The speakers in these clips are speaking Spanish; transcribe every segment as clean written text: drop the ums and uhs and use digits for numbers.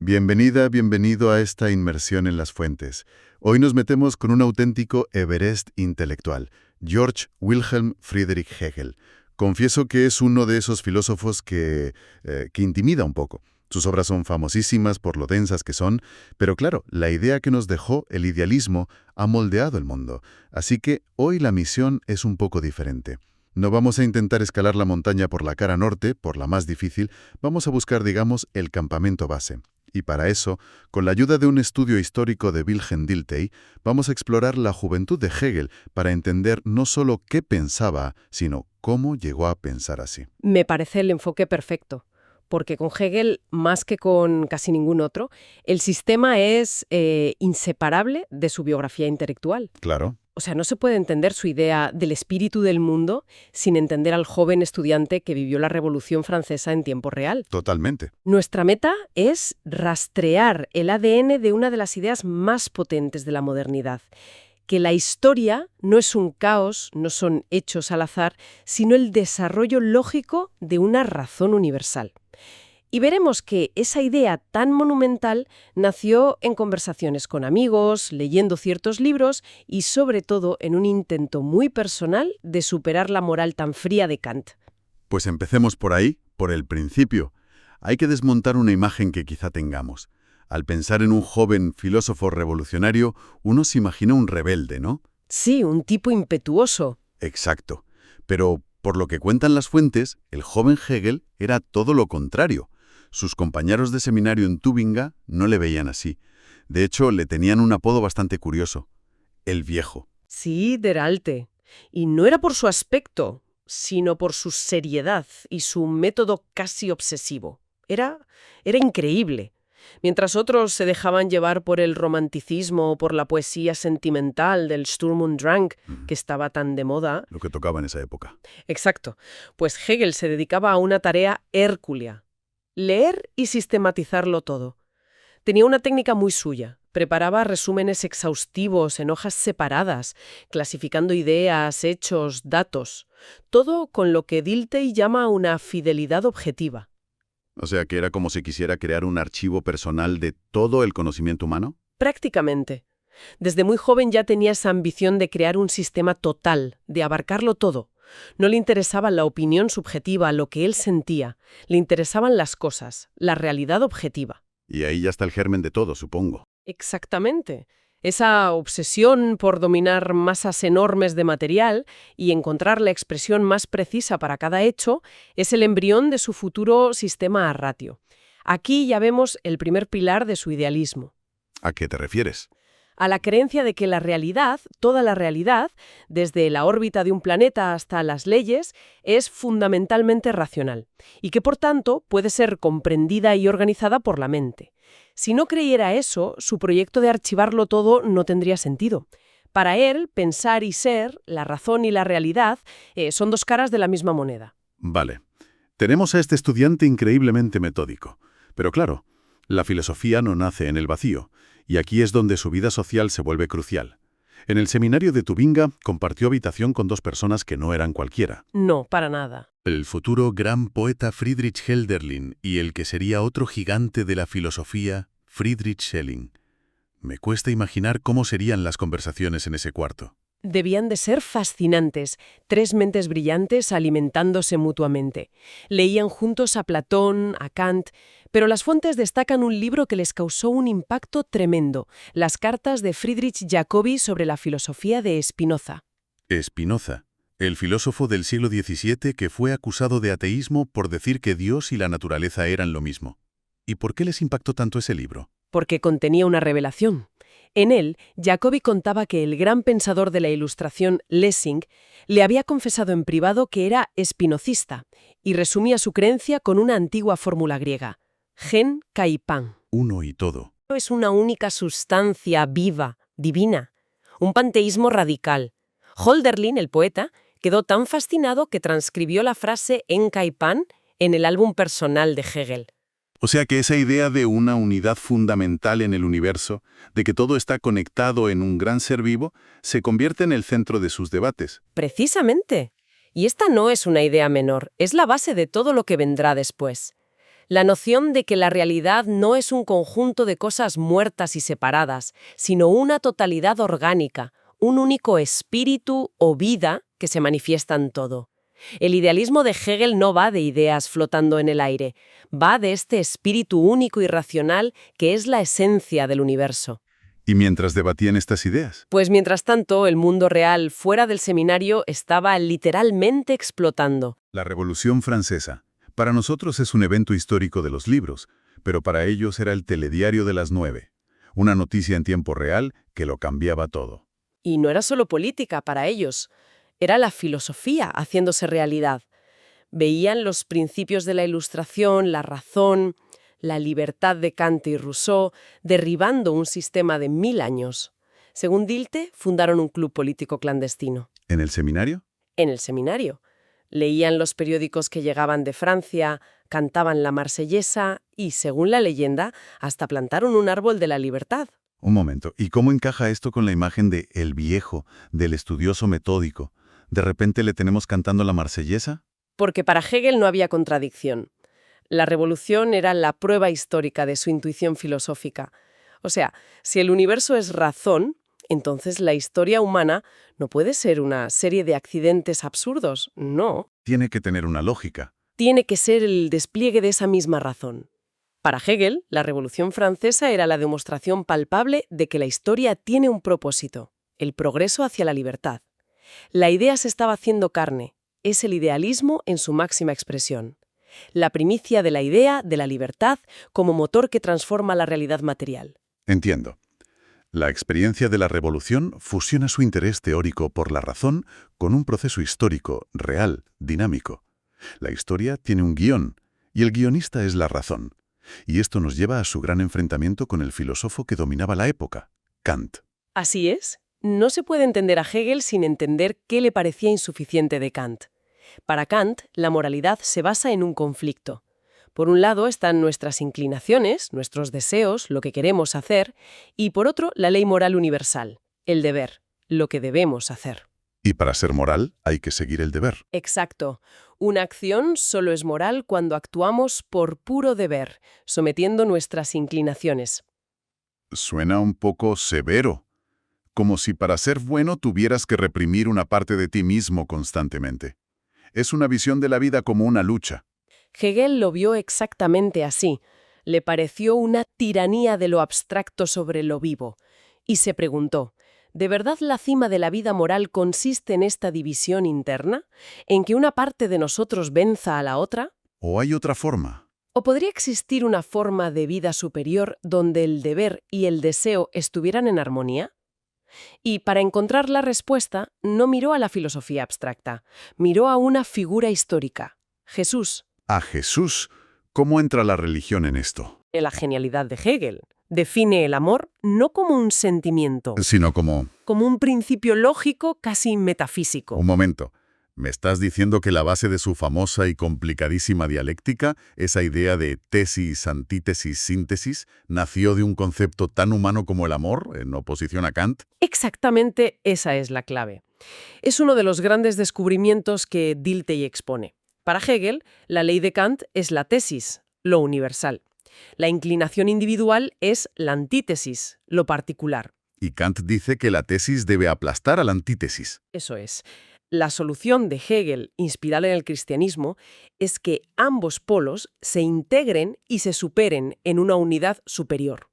Bienvenida, bienvenido a esta inmersión en las fuentes. Hoy nos metemos con un auténtico Everest intelectual, Georg Wilhelm Friedrich Hegel. Confieso que es uno de esos filósofos que intimida un poco. Sus obras son famosísimas por lo densas que son, pero claro, la idea que nos dejó, el idealismo, ha moldeado el mundo. Así que hoy la misión es un poco diferente. No vamos a intentar escalar la montaña por la cara norte, por la más difícil, vamos a buscar, digamos, el campamento base. Y para eso, con la ayuda de un estudio histórico de Wilhelm Dilthey, vamos a explorar la juventud de Hegel para entender no solo qué pensaba, sino cómo llegó a pensar así. Me parece el enfoque perfecto, porque con Hegel, más que con casi ningún otro, el sistema es inseparable de su biografía intelectual. Claro. O sea, no se puede entender su idea del espíritu del mundo sin entender al joven estudiante que vivió la Revolución Francesa en tiempo real. Totalmente. Nuestra meta es rastrear el ADN de una de las ideas más potentes de la modernidad, que la historia no es un caos, no son hechos al azar, sino el desarrollo lógico de una razón universal. Y veremos que esa idea tan monumental nació en conversaciones con amigos, leyendo ciertos libros y sobre todo en un intento muy personal de superar la moral tan fría de Kant. Pues empecemos por ahí, por el principio. Hay que desmontar una imagen que quizá tengamos. Al pensar en un joven filósofo revolucionario, uno se imagina un rebelde, ¿no? Sí, un tipo impetuoso. Exacto. Pero, por lo que cuentan las fuentes, el joven Hegel era todo lo contrario. Sus compañeros de seminario en Tübingen no le veían así. De hecho, le tenían un apodo bastante curioso: el viejo. Sí, der Alte. Y no era por su aspecto, sino por su seriedad y su método casi obsesivo. Era increíble. Mientras otros se dejaban llevar por el romanticismo o por la poesía sentimental del Sturm und Drang, que estaba tan de moda. Lo que tocaba en esa época. Exacto. Pues Hegel se dedicaba a una tarea hercúlea: leer y sistematizarlo todo. Tenía una técnica muy suya. Preparaba resúmenes exhaustivos en hojas separadas, clasificando ideas, hechos, datos. Todo con lo que Dilthey llama una fidelidad objetiva. O sea, que era como si quisiera crear un archivo personal de todo el conocimiento humano. Prácticamente. Desde muy joven ya tenía esa ambición de crear un sistema total, de abarcarlo todo. No le interesaba la opinión subjetiva, lo que él sentía. Le interesaban las cosas, la realidad objetiva. Y ahí ya está el germen de todo, supongo. Exactamente. Esa obsesión por dominar masas enormes de material y encontrar la expresión más precisa para cada hecho es el embrión de su futuro sistema a ratio. Aquí ya vemos el primer pilar de su idealismo. ¿A qué te refieres? A la creencia de que la realidad, toda la realidad, desde la órbita de un planeta hasta las leyes, es fundamentalmente racional y que, por tanto, puede ser comprendida y organizada por la mente. Si no creyera eso, su proyecto de archivarlo todo no tendría sentido. Para él, pensar y ser, la razón y la realidad, son dos caras de la misma moneda. Vale. Tenemos a este estudiante increíblemente metódico. Pero claro, la filosofía no nace en el vacío. Y aquí es donde su vida social se vuelve crucial. En el seminario de Tubinga compartió habitación con dos personas que no eran cualquiera. No, para nada. El futuro gran poeta Friedrich Hölderlin y el que sería otro gigante de la filosofía, Friedrich Schelling. Me cuesta imaginar cómo serían las conversaciones en ese cuarto. Debían de ser fascinantes, tres mentes brillantes alimentándose mutuamente. Leían juntos a Platón, a Kant, pero las fuentes destacan un libro que les causó un impacto tremendo: las cartas de Friedrich Jacobi sobre la filosofía de Spinoza. Spinoza, el filósofo del siglo XVII que fue acusado de ateísmo por decir que Dios y la naturaleza eran lo mismo. ¿Y por qué les impactó tanto ese libro? Porque contenía una revelación. En él, Jacobi contaba que el gran pensador de la Ilustración, Lessing, le había confesado en privado que era espinocista y resumía su creencia con una antigua fórmula griega: gen kai pan. Uno y todo. Es una única sustancia viva, divina, un panteísmo radical. Hölderlin, el poeta, quedó tan fascinado que transcribió la frase en kai pan en el álbum personal de Hegel. O sea que esa idea de una unidad fundamental en el universo, de que todo está conectado en un gran ser vivo, se convierte en el centro de sus debates. Precisamente. Y esta no es una idea menor, es la base de todo lo que vendrá después. La noción de que la realidad no es un conjunto de cosas muertas y separadas, sino una totalidad orgánica, un único espíritu o vida que se manifiesta en todo. El idealismo de Hegel no va de ideas flotando en el aire, va de este espíritu único y racional que es la esencia del universo. Y mientras debatían estas ideas, Pues mientras tanto, el mundo real fuera del seminario estaba literalmente explotando. la Revolución Francesa, para nosotros es un evento histórico de los libros, pero para ellos era el telediario de las 9, una noticia en tiempo real que lo cambiaba todo. Y no era solo política para ellos, era la filosofía haciéndose realidad. Veían los principios de la Ilustración, la razón, la libertad de Kant y Rousseau, derribando un sistema de 1000 años. Según Dilthey, fundaron un club político clandestino. ¿En el seminario? En el seminario. Leían los periódicos que llegaban de Francia, cantaban la Marsellesa y, según la leyenda, hasta plantaron un árbol de la libertad. Un momento, ¿y cómo encaja esto con la imagen de el viejo, del estudioso metódico? ¿De repente le tenemos cantando la Marsellesa? Porque para Hegel no había contradicción. La revolución era la prueba histórica de su intuición filosófica. O sea, si el universo es razón, entonces la historia humana no puede ser una serie de accidentes absurdos, no. Tiene que tener una lógica. Tiene que ser el despliegue de esa misma razón. Para Hegel, la Revolución Francesa era la demostración palpable de que la historia tiene un propósito, el progreso hacia la libertad. La idea se estaba haciendo carne, es el idealismo en su máxima expresión. La primicia de la idea de la libertad como motor que transforma la realidad material. Entiendo. La experiencia de la revolución fusiona su interés teórico por la razón con un proceso histórico, real, dinámico. La historia tiene un guión, y el guionista es la razón. Y esto nos lleva a su gran enfrentamiento con el filósofo que dominaba la época, Kant. Así es. No se puede entender a Hegel sin entender qué le parecía insuficiente de Kant. Para Kant, la moralidad se basa en un conflicto. Por un lado están nuestras inclinaciones, nuestros deseos, lo que queremos hacer, y por otro, la ley moral universal, el deber, lo que debemos hacer. Y para ser moral hay que seguir el deber. Exacto. Una acción solo es moral cuando actuamos por puro deber, sometiendo nuestras inclinaciones. Suena un poco severo, como si para ser bueno tuvieras que reprimir una parte de ti mismo constantemente. Es una visión de la vida como una lucha. Hegel lo vio exactamente así. Le pareció una tiranía de lo abstracto sobre lo vivo. Y se preguntó, ¿de verdad la cima de la vida moral consiste en esta división interna? ¿En que una parte de nosotros venza a la otra? ¿O hay otra forma? ¿O podría existir una forma de vida superior donde el deber y el deseo estuvieran en armonía? Y para encontrar la respuesta, no miró a la filosofía abstracta, miró a una figura histórica, Jesús. A Jesús, ¿cómo entra la religión en esto? La genialidad de Hegel define el amor no como un sentimiento, Sino como... como un principio lógico casi metafísico. Un momento. ¿Me estás diciendo que la base de su famosa y complicadísima dialéctica, esa idea de tesis, antítesis, síntesis, nació de un concepto tan humano como el amor, en oposición a Kant? Exactamente esa es la clave. Es uno de los grandes descubrimientos que Dilthey expone. Para Hegel, la ley de Kant es la tesis, lo universal. La inclinación individual es la antítesis, lo particular. Y Kant dice que la tesis debe aplastar a la antítesis. Eso es. La solución de Hegel, inspirada en el cristianismo, es que ambos polos se integren y se superen en una unidad superior.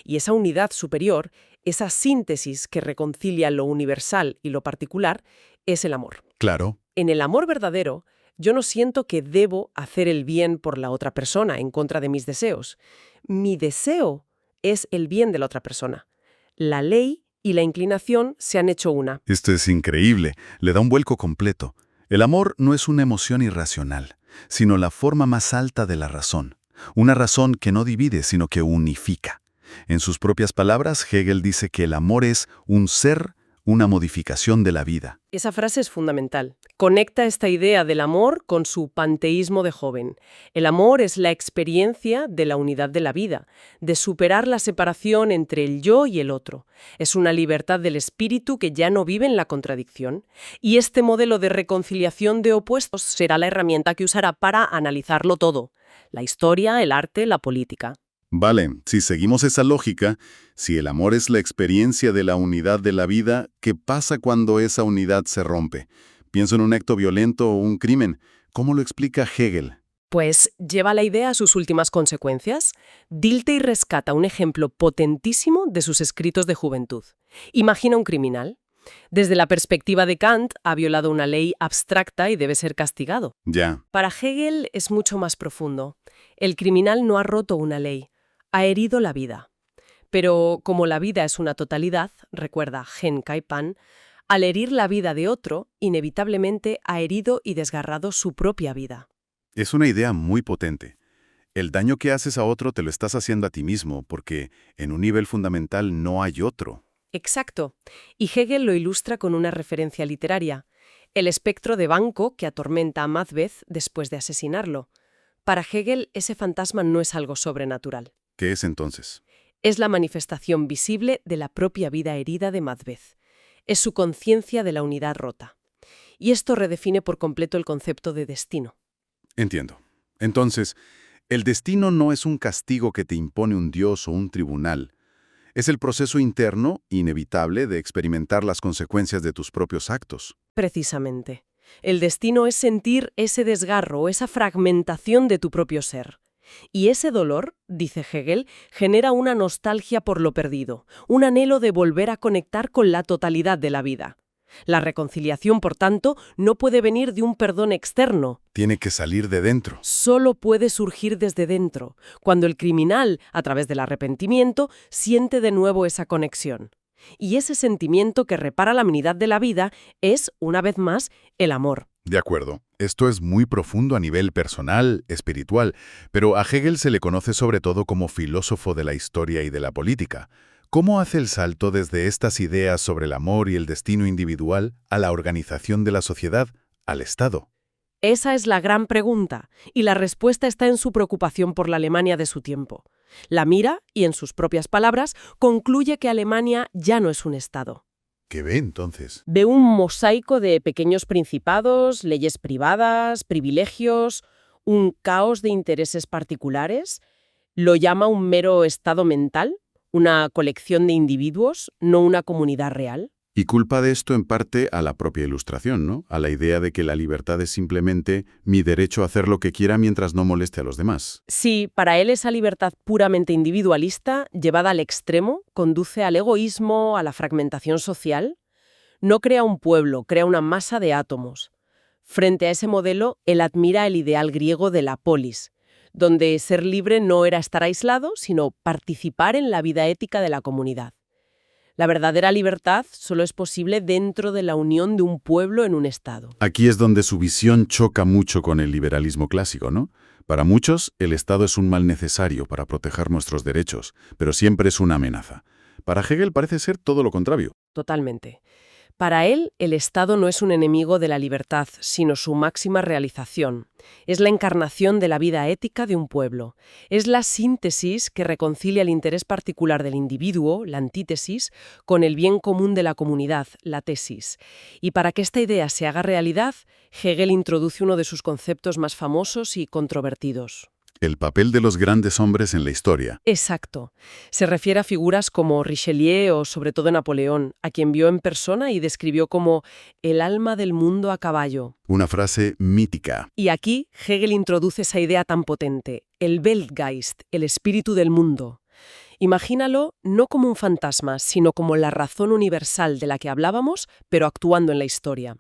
Y esa unidad superior, esa síntesis que reconcilia lo universal y lo particular, es el amor. Claro. En el amor verdadero, yo no siento que debo hacer el bien por la otra persona en contra de mis deseos. Mi deseo es el bien de la otra persona. La ley y la inclinación se han hecho una. Esto es increíble. Le da un vuelco completo. El amor no es una emoción irracional, sino la forma más alta de la razón. Una razón que no divide, sino que unifica. En sus propias palabras, Hegel dice que el amor es un ser una modificación de la vida. Esa frase es fundamental. Conecta esta idea del amor con su panteísmo de joven. El amor es la experiencia de la unidad de la vida, de superar la separación entre el yo y el otro. Es una libertad del espíritu que ya no vive en la contradicción. Y este modelo de reconciliación de opuestos será la herramienta que usará para analizarlo todo: la historia, el arte, la política. Vale, si seguimos esa lógica, si el amor es la experiencia de la unidad de la vida, ¿qué pasa cuando esa unidad se rompe? Pienso en un acto violento o un crimen. ¿Cómo lo explica Hegel? Pues lleva la idea a sus últimas consecuencias. Dilthey rescata un ejemplo potentísimo de sus escritos de juventud. Imagina un criminal. Desde la perspectiva de Kant, ha violado una ley abstracta y debe ser castigado. Ya, Para Hegel es mucho más profundo. El criminal no ha roto una ley, ha herido la vida. Pero como la vida es una totalidad, recuerda Genkai Pan, al herir la vida de otro, inevitablemente ha herido y desgarrado su propia vida. es una idea muy potente. El daño que haces a otro te lo estás haciendo a ti mismo, porque en un nivel fundamental no hay otro. Exacto. Y Hegel lo ilustra con una referencia literaria: el espectro de Banquo que atormenta a Macbeth después de asesinarlo. Para Hegel, ese fantasma no es algo sobrenatural. ¿Qué es entonces? Es la manifestación visible de la propia vida herida de Macbeth. Es su conciencia de la unidad rota. Y esto redefine por completo el concepto de destino. Entiendo. Entonces, el destino no es un castigo que te impone un dios o un tribunal. Es el proceso interno, inevitable, de experimentar las consecuencias de tus propios actos. Precisamente. El destino es sentir ese desgarro, esa fragmentación de tu propio ser. Y ese dolor, dice Hegel, genera una nostalgia por lo perdido, un anhelo de volver a conectar con la totalidad de la vida. La reconciliación, por tanto, no puede venir de un perdón externo. Tiene que salir de dentro. Solo puede surgir desde dentro, cuando el criminal, a través del arrepentimiento, siente de nuevo esa conexión. Y ese sentimiento que repara la unidad de la vida es, una vez más, el amor. De acuerdo. Esto es muy profundo a nivel personal, espiritual, pero a Hegel se le conoce sobre todo como filósofo de la historia y de la política. ¿Cómo hace el salto desde estas ideas sobre el amor y el destino individual a la organización de la sociedad, al Estado? Esa es la gran pregunta, y la respuesta está en su preocupación por la Alemania de su tiempo. La mira y, en sus propias palabras, concluye que Alemania ya no es un Estado. ¿Qué ve entonces? Ve un mosaico de pequeños principados, leyes privadas, privilegios, un caos de intereses particulares. Lo llama un mero estado mental, una colección de individuos, no una comunidad real. Y culpa de esto en parte a la propia Ilustración, ¿no? A la idea de que la libertad es simplemente mi derecho a hacer lo que quiera mientras no moleste a los demás. Sí, para él esa libertad puramente individualista, llevada al extremo, conduce al egoísmo, a la fragmentación social. No crea un pueblo, crea una masa de átomos. Frente a ese modelo, él admira el ideal griego de la polis, donde ser libre no era estar aislado, sino participar en la vida ética de la comunidad. La verdadera libertad solo es posible dentro de la unión de un pueblo en un Estado. Aquí es donde su visión choca mucho con el liberalismo clásico, ¿no? Para muchos, el Estado es un mal necesario para proteger nuestros derechos, pero siempre es una amenaza. Para Hegel parece ser todo lo contrario. Totalmente. Para él, el Estado no es un enemigo de la libertad, sino su máxima realización. Es la encarnación de la vida ética de un pueblo. Es la síntesis que reconcilia el interés particular del individuo, la antítesis, con el bien común de la comunidad, la tesis. Y para que esta idea se haga realidad, Hegel introduce uno de sus conceptos más famosos y controvertidos. El papel de los grandes hombres en la historia. Exacto. Se refiere a figuras como Richelieu o sobre todo Napoleón, a quien vio en persona y describió como el alma del mundo a caballo. Una frase mítica. Y aquí Hegel introduce esa idea tan potente, el Weltgeist, el espíritu del mundo. Imagínalo no como un fantasma, sino como la razón universal de la que hablábamos, pero actuando en la historia.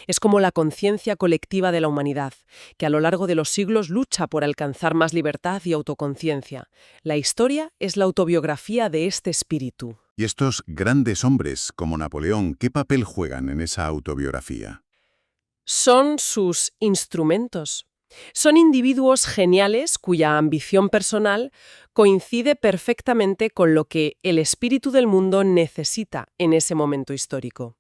Es como la conciencia colectiva de la humanidad, que a lo largo de los siglos lucha por alcanzar más libertad y autoconciencia. La historia es la autobiografía de este espíritu. ¿Y estos grandes hombres, como Napoleón, qué papel juegan en esa autobiografía? Son sus instrumentos. Son individuos geniales cuya ambición personal coincide perfectamente con lo que el espíritu del mundo necesita en ese momento histórico.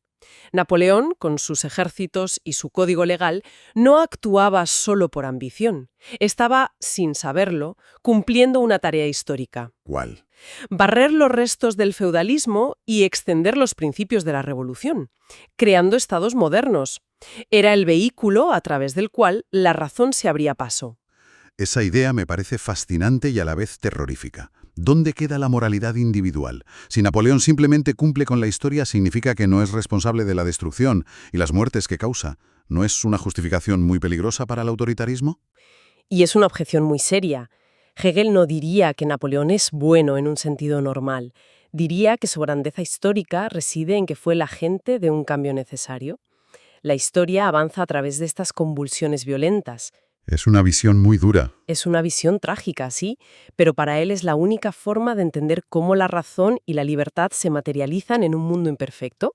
Napoleón, con sus ejércitos y su código legal, no actuaba solo por ambición. Estaba, sin saberlo, cumpliendo una tarea histórica. ¿Cuál? Barrer los restos del feudalismo y extender los principios de la revolución, creando estados modernos. Era el vehículo a través del cual la razón se abría paso. Esa idea me parece fascinante y a la vez terrorífica. ¿Dónde queda la moralidad individual? Si Napoleón simplemente cumple con la historia, significa que no es responsable de la destrucción y las muertes que causa. ¿No es una justificación muy peligrosa para el autoritarismo? Y es una objeción muy seria. Hegel no diría que Napoleón es bueno en un sentido normal. Diría que su grandeza histórica reside en que fue el agente de un cambio necesario. La historia avanza a través de estas convulsiones violentas. Es una visión muy dura. Es una visión trágica, sí, pero para él es la única forma de entender cómo la razón y la libertad se materializan en un mundo imperfecto.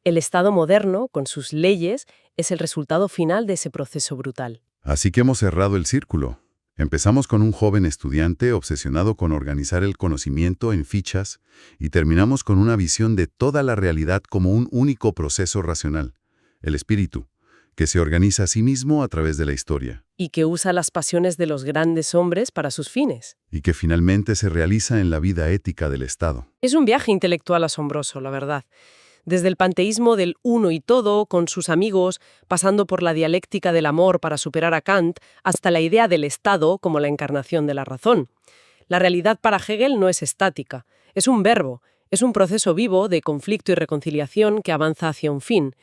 El Estado moderno, con sus leyes, es el resultado final de ese proceso brutal. Así que hemos cerrado el círculo. Empezamos con un joven estudiante obsesionado con organizar el conocimiento en fichas y terminamos con una visión de toda la realidad como un único proceso racional, el espíritu, que se organiza a sí mismo a través de la historia. Y que usa las pasiones de los grandes hombres para sus fines. Y que finalmente se realiza en la vida ética del Estado. Es un viaje intelectual asombroso, la verdad. Desde el panteísmo del uno y todo, con sus amigos, pasando por la dialéctica del amor para superar a Kant, hasta la idea del Estado como la encarnación de la razón. La realidad para Hegel no es estática, es un verbo, es un proceso vivo de conflicto y reconciliación que avanza hacia un fin,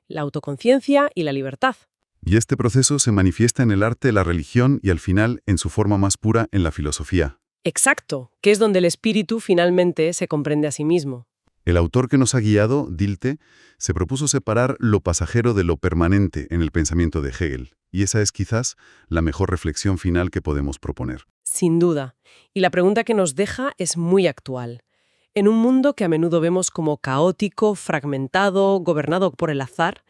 la autoconciencia y la libertad. Y este proceso se manifiesta en el arte, la religión y al final, en su forma más pura, en la filosofía. Exacto, que es donde el espíritu finalmente se comprende a sí mismo. El autor que nos ha guiado, Dilthey, se propuso separar lo pasajero de lo permanente en el pensamiento de Hegel, y esa es quizás la mejor reflexión final que podemos proponer. Sin duda. Y la pregunta que nos deja es muy actual. En un mundo que a menudo vemos como caótico, fragmentado, gobernado por el azar,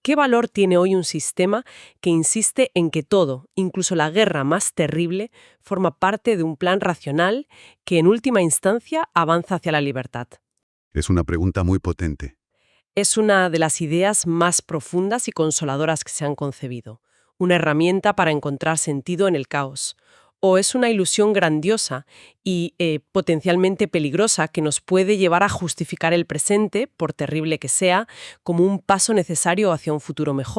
¿qué valor tiene hoy un sistema que insiste en que todo, incluso la guerra más terrible, forma parte de un plan racional que en última instancia avanza hacia la libertad? Es una pregunta muy potente. Es una de las ideas más profundas y consoladoras que se han concebido, una herramienta para encontrar sentido en el caos. ¿O es una ilusión grandiosa y potencialmente peligrosa que nos puede llevar a justificar el presente, por terrible que sea, como un paso necesario hacia un futuro mejor?